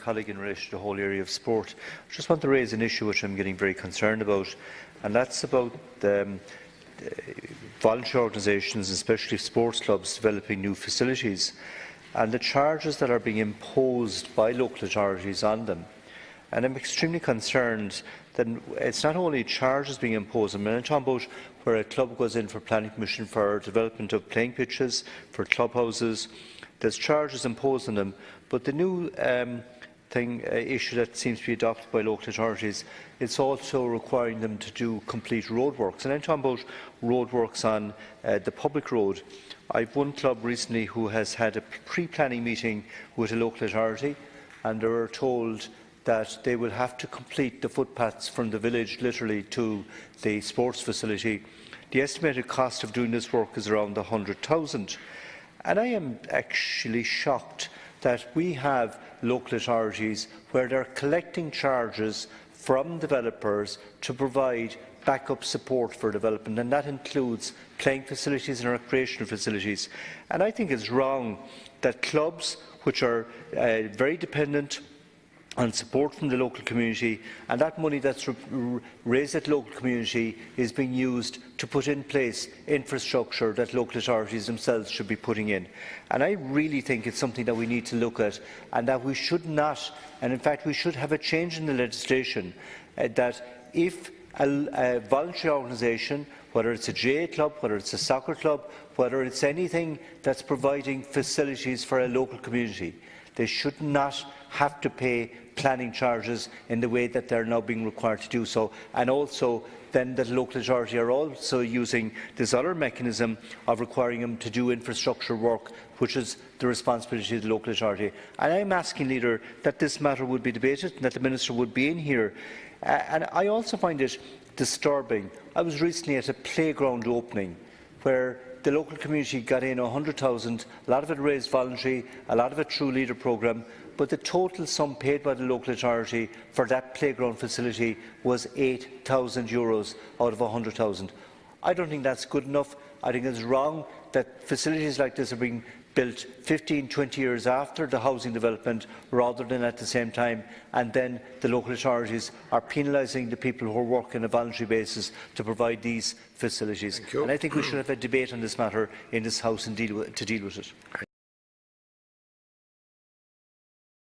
colleague in relation to the whole area of sport. I just want to raise an issue which I'm getting very concerned about, and that's about voluntary organisations, especially sports clubs, developing new facilities, and the charges that are being imposed by local authorities on them. And I'm extremely concerned that it's not only charges being imposed. I'm talking about where a club goes in for planning permission for development of playing pitches, for clubhouses. There's charges imposed on them, but the new issue that seems to be adopted by local authorities, it's also requiring them to do complete roadworks. And I'm talking about roadworks on the public road. I've one club recently who has had a pre-planning meeting with a local authority, and they were told that they will have to complete the footpaths from the village literally to the sports facility. The estimated cost of doing this work is around 100,000. And I am actually shocked that we have local authorities where they are collecting charges from developers to provide backup support for development, and that includes playing facilities and recreational facilities. And I think it's wrong that clubs which are very dependent on support from the local community, and that money that's raised at the local community is being used to put in place infrastructure that local authorities themselves should be putting in. And I really think it's something that we need to look at, and that we should not, and in fact we should have a change in the legislation, that if a voluntary organisation, whether it's a GAA club, whether it's a soccer club, whether it's anything that's providing facilities for a local community, they should not have to pay planning charges in the way that they are now being required to do so. And also then the local authority are also using this other mechanism of requiring them to do infrastructure work, which is the responsibility of the local authority. And I am asking, Leader, that this matter would be debated and that the Minister would be in here. And I also find it disturbing. I was recently at a playground opening where the local community got in 100,000, a lot of it raised voluntary, a lot of it through Leader programme, but the total sum paid by the local authority for that playground facility was €8,000 out of 100,000. I don't think that's good enough. I think it's wrong that facilities like this are being built 15, 20 years after the housing development rather than at the same time, and then the local authorities are penalising the people who are working on a voluntary basis to provide these facilities. And I think we should have a debate on this matter in this House and to deal with it.